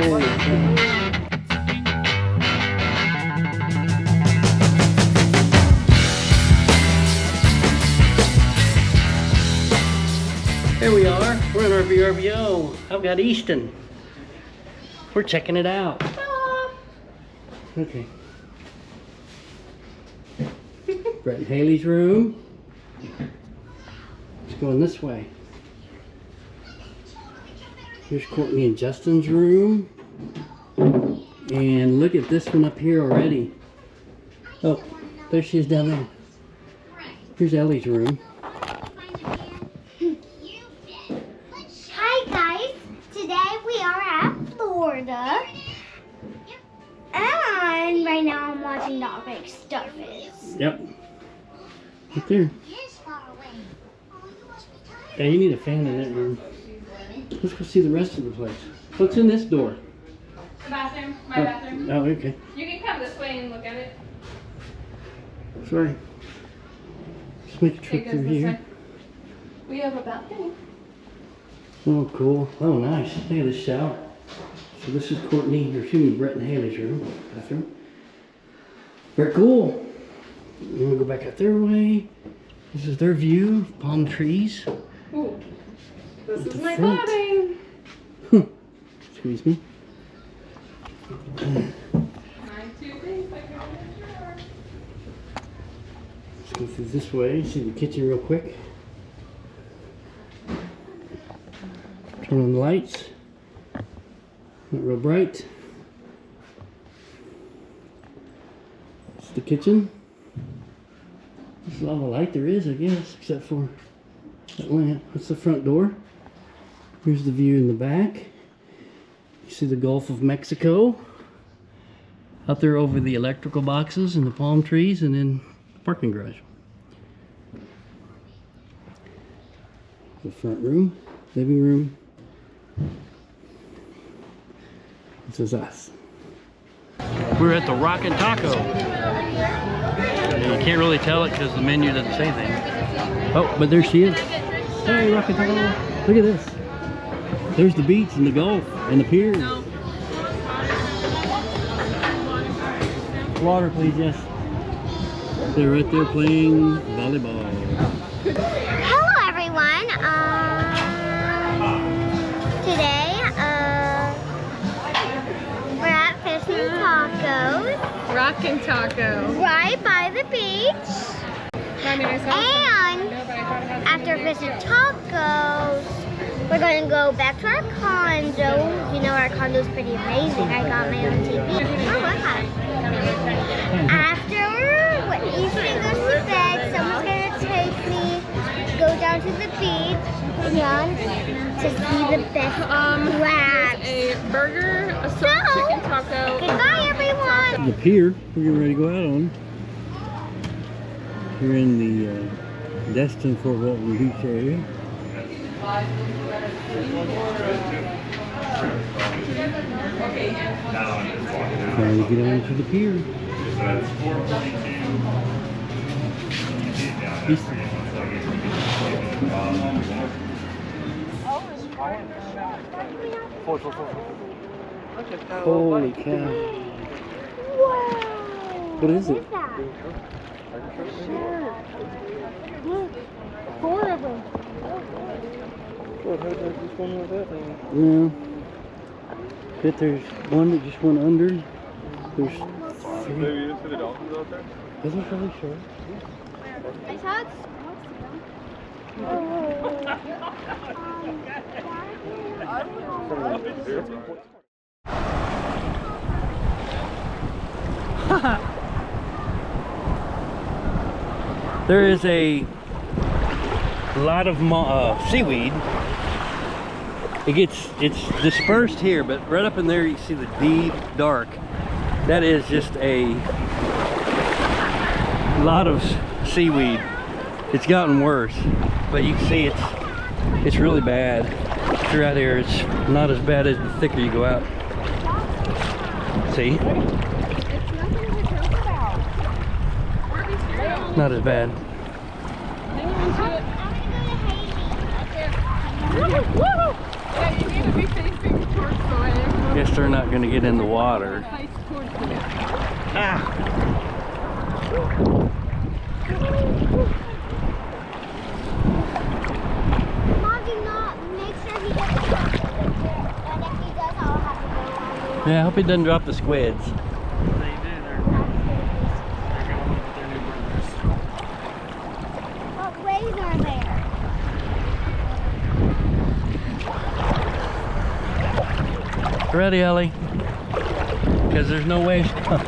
Holy cow. Here we are. We're in our VRBO. I've got Easton. We're checking it out. Okay. Brett and Haley's room. It's going this way. Here's Courtney and Justin's room. And look at this one up here already. Oh, there she is down there. Here's Ellie's room. Hi guys, today we are at Florida. And right now I'm watching the Big Stuff Is. Yep. Right there. Yeah, you need a fan in that room. Let's go see the rest of the place. What's in this door? The bathroom, my bathroom. Oh, okay. You can come this way and look at it. Sorry. Let's make a trip through here. We have a balcony. Oh, cool. Oh, nice. Look at this shower. So this is Courtney, or excuse me, Brett and Haley's room, bathroom. Very cool. I'm gonna go back out their way. This is their view, palm trees. Ooh. This is my front. potting. Excuse me. Mine too big, so I can open the drawer. Let's go through this way, see the kitchen real quick. Turn on the lights. Not real bright. It's the kitchen. This is all the light there is, I guess, except for that lamp. That's the front door. Here's the view in the back. You see the Gulf of Mexico. Out there over the electrical boxes and the palm trees, and then the parking garage. The front room, living room. This is us. We're at the Rockin' Taco. You can't really tell it because the menu doesn't say anything. Oh, but there she is. Hey, Rockin' Taco. Look at this. There's the beach and the Gulf and the pier. Water, please, yes. They're right there playing volleyball. Hello everyone. Today we're at Fish and Tacos. Rockin' Taco. Right by the beach. And after Fish and Tacos, we're going to go back to our condo. You know our condo's pretty amazing. I got my own TV. Oh, look at it. After when Easton goes to bed, someone's going to take me to go down to the beach to see the best crabs. A burger, a soft chicken taco. Goodbye everyone. The pier we're getting ready to go out on. We're in the Destin Fort Walton Beach area. Trying to get onto the pier. Holy cow. Wow. What is it? Four of them. No. But there's one that just went under. There's three. Maybe you didn't see the dolphins out there? Is it really short? I saw it. There is a lot of seaweed. It's dispersed here, but right up in there you see the deep dark. That is just a lot of seaweed. It's gotten worse, but you can see it's really bad. If you're out here, it's not as bad as the thicker you go out. See? Not as bad. Yeah, you need to be facing towards the way. Yes, turn not going to get in the water. Ah! Mom, do not make sure he doesn't drop the squid. And if he does, I'll have to go on. Yeah, I hope he doesn't drop the squids. They do. They're going with their new brothers. What waves are there? Ready, Ellie? Because there's no waves coming.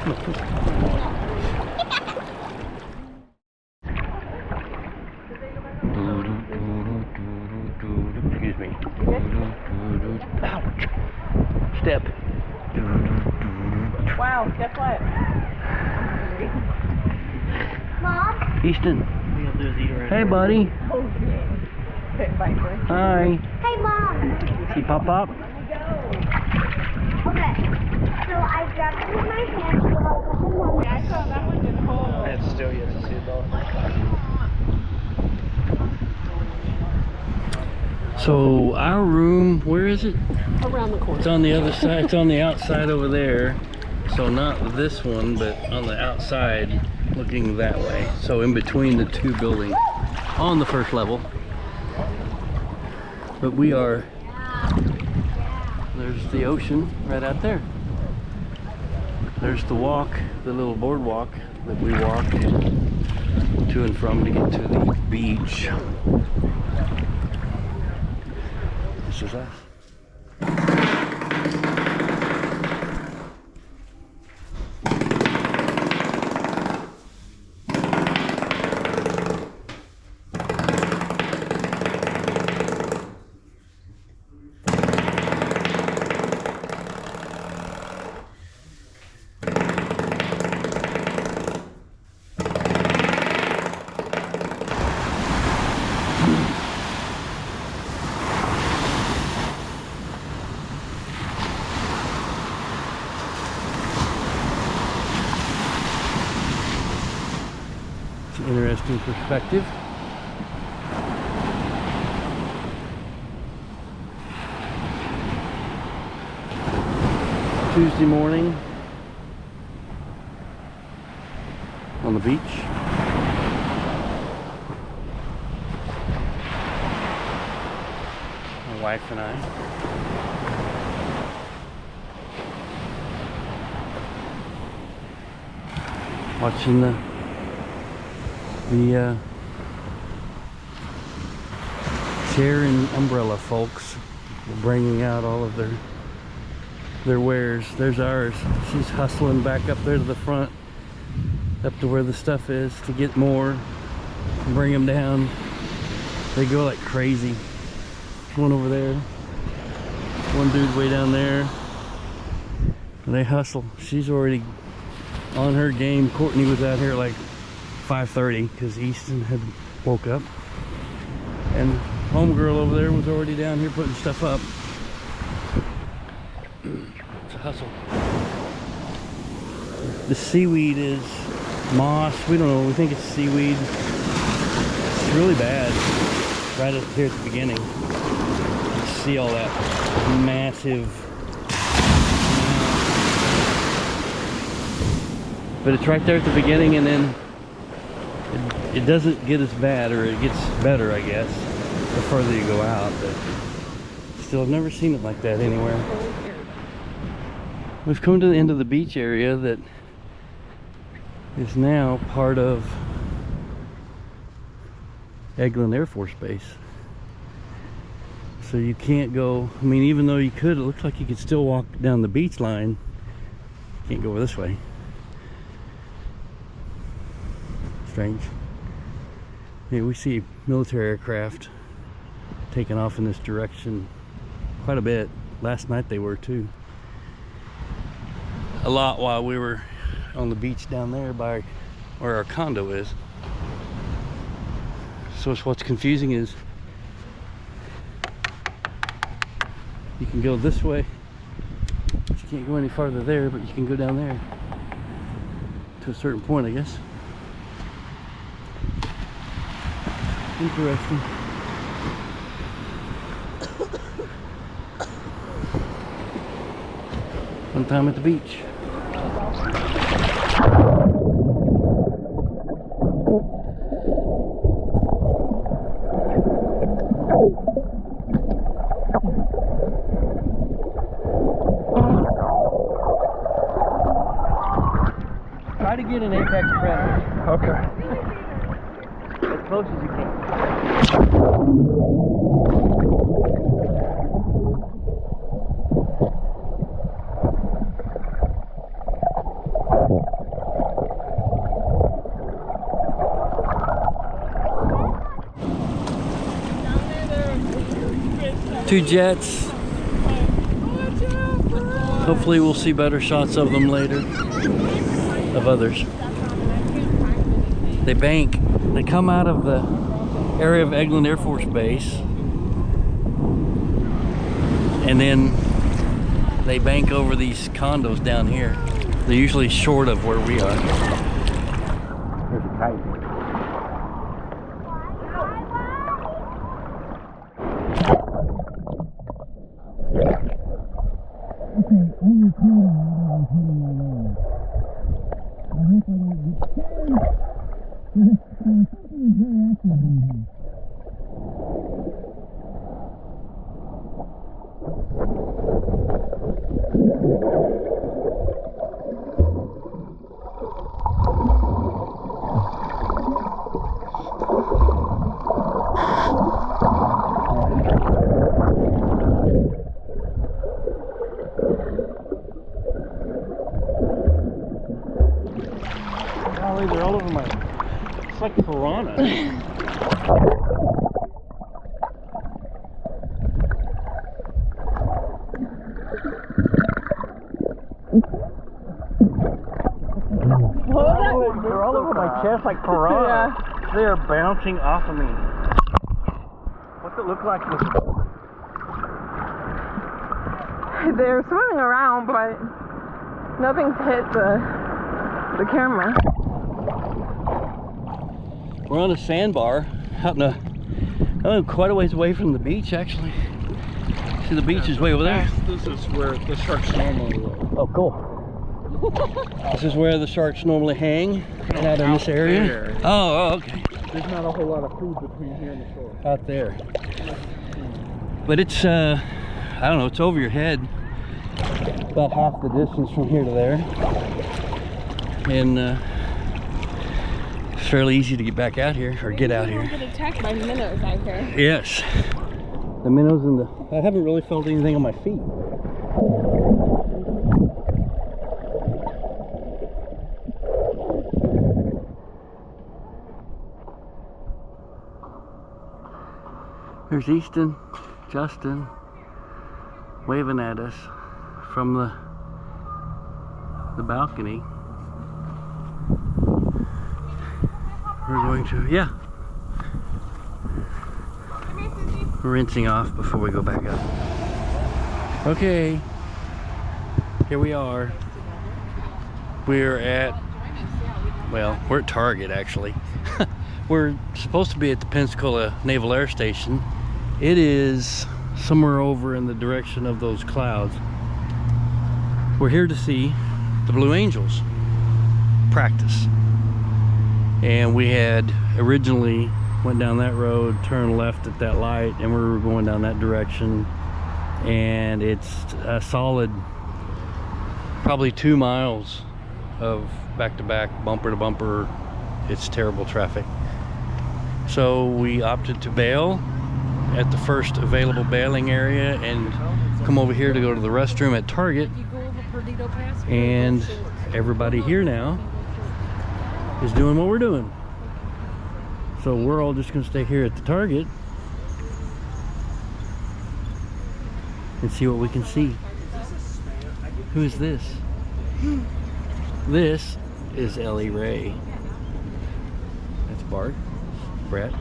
Excuse me. Ouch. Step. Wow, guess what? Mom? Easton. Hey, buddy. Hi. Hey, Mom. See Pop Pop? Okay. So I grabbed it with my hand. Yeah, I saw that one in the hole. I have still yet to see it though. So our room, where is it? Around the corner. It's on the other side. It's on the outside over there. So not this one, but on the outside, looking that way. So in between the two buildings, on the first level. But we are. There's the ocean right out there. There's the walk, the little boardwalk that we walked to and from to get to the beach. This is us. Interesting perspective. Tuesday morning on the beach. My wife and I. Watching the chair and umbrella folks bringing out all of their wares. There's ours. She's hustling back up there to the front, up to where the stuff is, to get more and bring them down. They go like crazy. One over there, one dude way down there, and they hustle. She's already on her game. Courtney was out here like 5:30 because Easton had woke up, and homegirl over there was already down here putting stuff up. It's a hustle. The seaweed is moss. We don't know. We think it's seaweed. It's really bad. Right up here at the beginning, you see all that massive. But it's right there at the beginning, and then it doesn't get as bad, or it gets better, I guess, the further you go out. But still, I've never seen it like that anywhere. We've come to the end of the beach area that is now part of Eglin Air Force Base. So you can't go, I mean, even though you could, it looks like you could still walk down the beach line. You can't go this way. Strange. Yeah, we see military aircraft taking off in this direction quite a bit. Last night they were too. A lot while we were on the beach down there by where our condo is. So what's confusing is you can go this way, but you can't go any farther there, but you can go down there to a certain point, I guess. Interesting. One time at the beach. Try to get an apex predator. Okay. As close as you can. Two jets. Hopefully we'll see better shots of them later. Of others. They bank. They come out of the area of Eglin Air Force Base. And then they bank over these condos down here. They're usually short of where we are. There's a kite. Golly, they're all over my... It's like piranha. They're all over my chest like piranha. Yeah. They are bouncing off of me. What's it look like? They're swimming around, but nothing's hit the camera. We're on a sandbar out in a, quite a ways away from the beach, actually. See, the beach is way over there. This is where the sharks normally live. Oh, cool. This is where the sharks normally hang, out in this area. There. Oh, okay. There's not a whole lot of food between here and the shore. Out there. But it's, I don't know, it's over your head. About half the distance from here to there. And it's fairly easy to get back out here, or get out here. Get attacked by minnows out there. Yes. The minnows and the... I haven't really felt anything on my feet. There's Easton, Justin, waving at us from the balcony. We're going to, yeah. We're rinsing off before we go back up. Okay, here we are. We're at, well, we're at Target actually. We're supposed to be at the Pensacola Naval Air Station. It is somewhere over in the direction of those clouds. We're here to see the Blue Angels practice. And we had originally went down that road, turned left at that light, and we were going down that direction. And it's a solid, probably 2 miles of back-to-back, bumper to bumper. It's terrible traffic. So we opted to bail at the first available bailing area and come over here to go to the restroom at Target. And everybody here now is doing what we're doing. So we're all just gonna stay here at the Target and see what we can see. Who is this? This is Ellie Ray. That's Bart. Brett.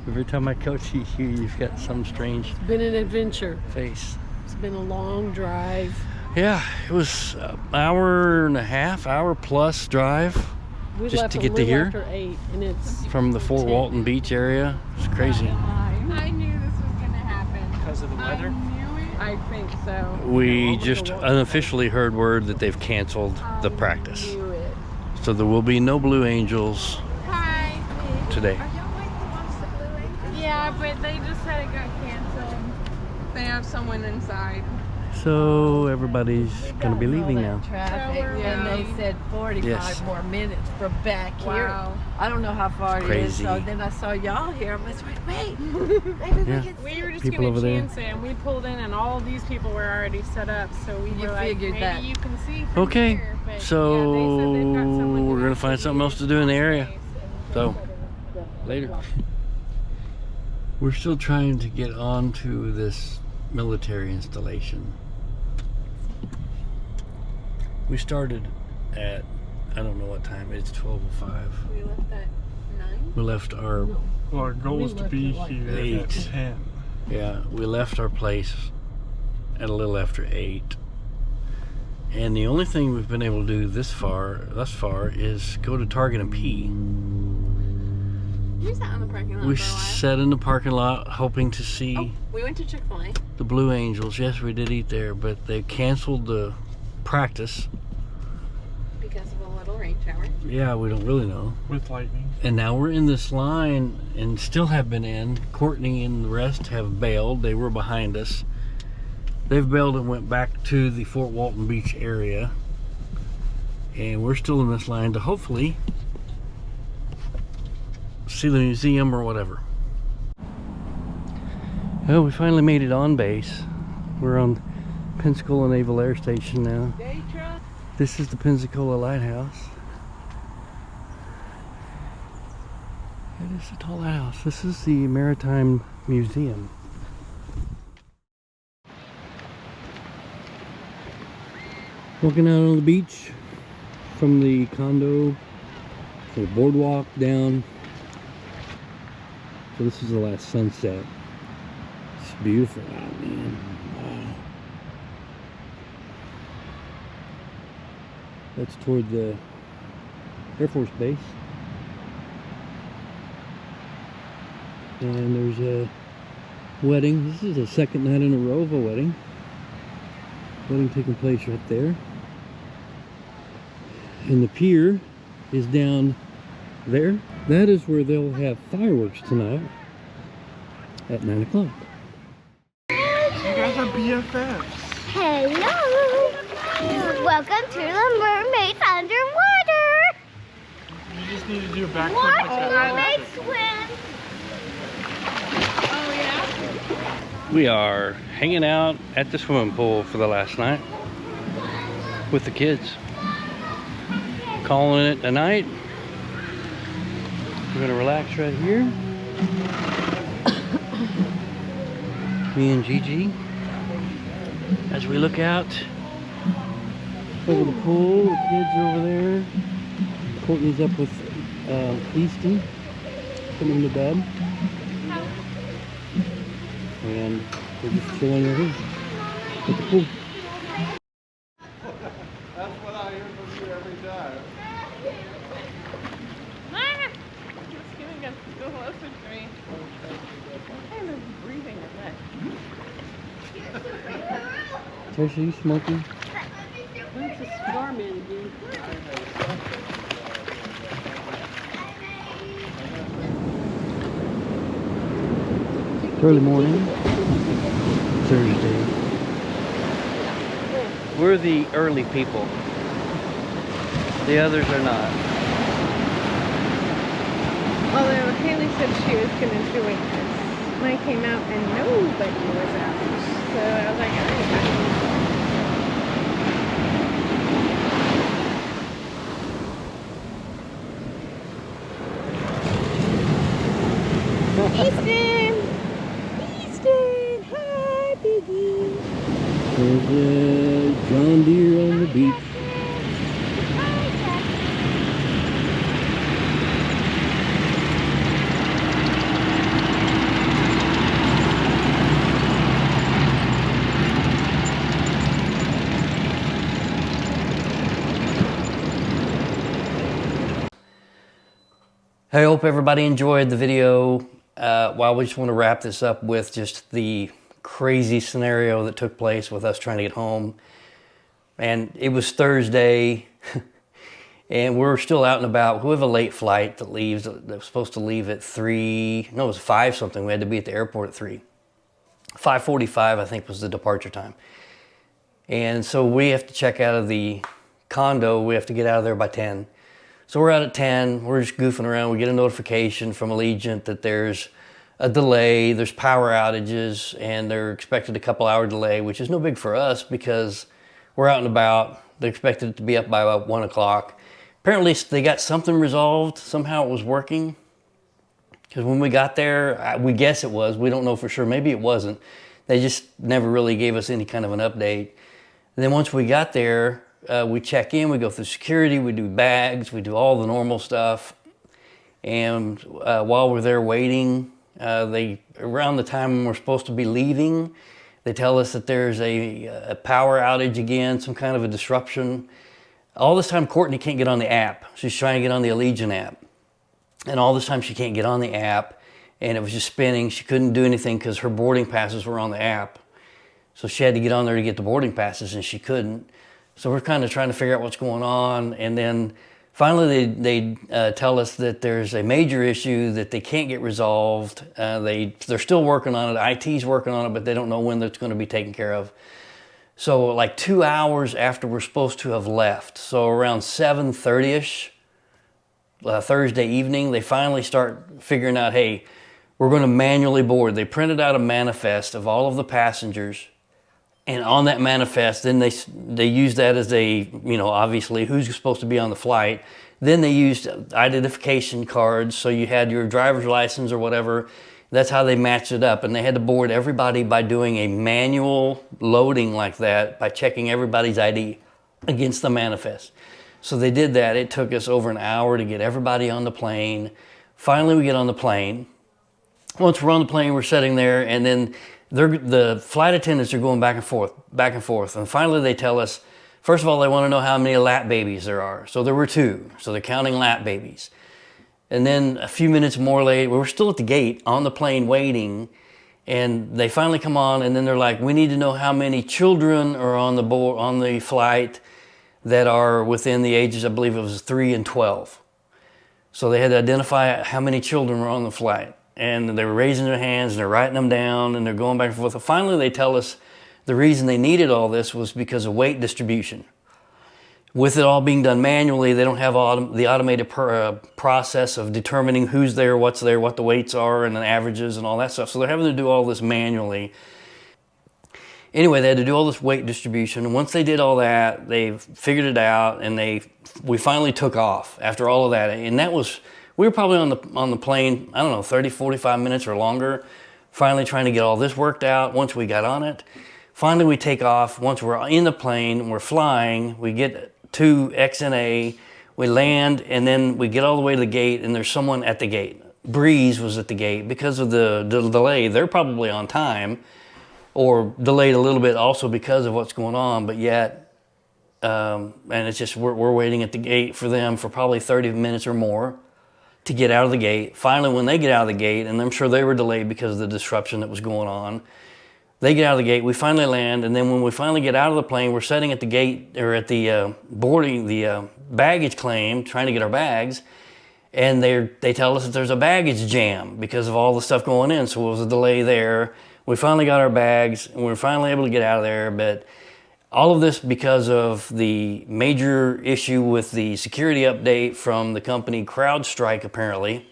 Every time I go to you, you've got some strange It's been an adventure. face. It's been a long drive. Yeah, it was an hour and a half, hour plus drive We just left to a get to little here after 8, and it's from the Fort 10. Walton Beach area. It's crazy. I knew this was gonna happen. because of the weather? I think so. We just unofficially heard word that they've canceled the practice. Knew it. So there will be no Blue Angels Hi. today. Yeah, but they just said it got canceled. They have someone inside. So everybody's going to be leaving now. Traffic, and they said 45 Yes. more minutes from back here. Wow. I don't know how far it is. Crazy. So then I saw y'all here. I was like, wait. Yeah. We were just People gonna over there. chance it, and we pulled in, and all these people were already set up. So we You were like, figured maybe that. you can see from Okay, here. But, so yeah, they said they've got someone who we're going to find actually something else to do in the area. So, later. We're still trying to get onto this military installation. We started at, I don't know what time, it's 12:05. We left at 9. We left our, Well, our goal is to be here at 8. 10. yeah, we left our place at a little after 8. And the only thing we've been able to do thus far, is go to Target and pee. We sat in the parking lot We for a while. sat in the parking lot hoping to see Oh, we went to Chick-fil-A. the Blue Angels. Yes, we did eat there, but they canceled the practice. Because of a little rain shower. Yeah, we don't really know. With lightning. And now we're in this line and still have been in. Courtney and the rest have bailed. They were behind us. They've bailed and went back to the Fort Walton Beach area. And we're still in this line to hopefully see the museum or whatever. Well, we finally made it on base. We're on Pensacola Naval Air Station now. This is the Pensacola Lighthouse. It is a tall house. This is the Maritime Museum. Walking out on the beach from the condo, the boardwalk down. So this is the last sunset. It's beautiful out, man. Wow. That's toward the Air Force Base. And there's a wedding. This is the second night in a row of a wedding. Wedding taking place right there. And the pier is down there. That is where they'll have fireworks tonight at 9 o'clock. You guys are BFFs. Hello. Welcome to the Mermaids Underwater. You just need to do a backflip Watch like the that. mermaids swim. Oh, yeah? We are hanging out at the swimming pool for the last night with the kids. Calling it a night. We're gonna relax right here. Me and Gigi, as we look out over the pool. The kids are over there. Courtney's up with Easton, putting him to bed, and we're just chilling right here at the pool. That's what I hear from you every time. It's gonna get closer to me. I'm breathing a bit. Tasha, you smoking? It's a storm in again. It's early morning, Thursday. We're the early people. The others are not. Although Haley said she was gonna do it when I came out and nobody was out. So I was like, alright. Easton! Easton! Hi, Biggie! There's a John Deere on the beach. I hope everybody enjoyed the video. Well, we just want to wrap this up with just the crazy scenario that took place with us trying to get home. And it was Thursday, and we're still out and about. We have a late flight that leaves, that was supposed to leave at 3, no, it was 5 something. We had to be at the airport at 3. 5:45, I think, was the departure time. And so we have to check out of the condo. We have to get out of there by 10. So we're out at 10. We're just goofing around. We get a notification from Allegiant that there's a delay, there's power outages, and they're expected a couple-hour delay, which is no big for us because we're out and about. They're expected it to be up by about 1 o'clock. Apparently they got something resolved. Somehow it was working. Because when we got there, we guess it was. We don't know for sure. Maybe it wasn't. They just never really gave us any kind of an update. And then once we got there, we check in, we go through security, we do bags, we do all the normal stuff. And while we're there waiting, around the time when we're supposed to be leaving, they tell us that there's a power outage again, some kind of a disruption. All this time, Courtney can't get on the app. She's trying to get on the Allegiant app. And all this time, she can't get on the app, and it was just spinning. She couldn't do anything because her boarding passes were on the app. So she had to get on there to get the boarding passes, and she couldn't. So we're kind of trying to figure out what's going on. And then finally they tell us that there's a major issue that they can't get resolved. They're still working on it. IT's working on it, but they don't know when that's going to be taken care of. So like 2 hours after we're supposed to have left, so around 7:30ish, Thursday evening, they finally start figuring out, hey, we're going to manually board. They printed out a manifest of all of the passengers. And on that manifest, then they used that as obviously who's supposed to be on the flight. Then they used identification cards, so you had your driver's license or whatever. That's how they matched it up. And they had to board everybody by doing a manual loading like that, by checking everybody's ID against the manifest. So they did that. It took us over an hour to get everybody on the plane. Finally, we get on the plane. Once we're on the plane, we're sitting there, and then the flight attendants are going back and forth. And finally they tell us, first of all, they want to know how many lap babies there are. So there were 2. So they're counting lap babies. And then a few minutes more later, we were still at the gate on the plane waiting. And they finally come on, and then they're like, we need to know how many children are on the flight that are within the ages, I believe it was 3 and 12. So they had to identify how many children were on the flight. And they were raising their hands, and they're writing them down, and they're going back and forth. And finally, they tell us the reason they needed all this was because of weight distribution. With it all being done manually, they don't have the automated process of determining who's there, what the weights are, and the averages and all that stuff. So they're having to do all this manually. Anyway, they had to do all this weight distribution. And once they did all that, they figured it out, and we finally took off after all of that. And we were probably on the plane, I don't know, 30, 45 minutes or longer, finally trying to get all this worked out. Once we got on it, finally we take off. Once we're in the plane, we're flying, we get to XNA, we land, and then we get all the way to the gate, and there's someone at the gate. Breeze was at the gate. Because of the delay, they're probably on time, or delayed a little bit also because of what's going on, but yet, and it's just, we're waiting at the gate for them for probably 30 minutes or more to get out of the gate. Finally, when they get out of the gate, and I'm sure they were delayed because of the disruption that was going on, they get out of the gate, we finally land, and then when we finally get out of the plane, we're sitting at the gate, or at the baggage claim, trying to get our bags, and they tell us that there's a baggage jam because of all the stuff going in, so it was a delay there. We finally got our bags, and we were finally able to get out of there, but all of this because of the major issue with the security update from the company CrowdStrike, apparently,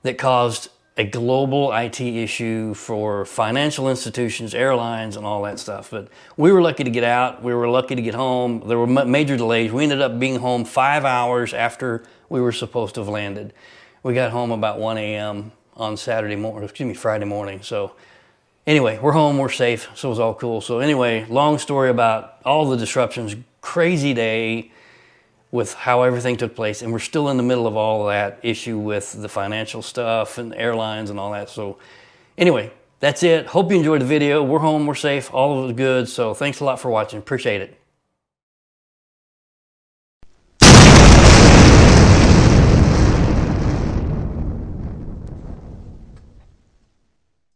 that caused a global IT issue for financial institutions, airlines, and all that stuff. But we were lucky to get out. We were lucky to get home. There were major delays. We ended up being home 5 hours after we were supposed to have landed. We got home about 1 a.m. on Friday morning. So anyway, we're home, we're safe, so it was all cool. So anyway, long story about all the disruptions, crazy day with how everything took place, and we're still in the middle of all of that issue with the financial stuff and airlines and all that. So anyway, that's it. Hope you enjoyed the video. We're home, we're safe, all of it good. So thanks a lot for watching. Appreciate it.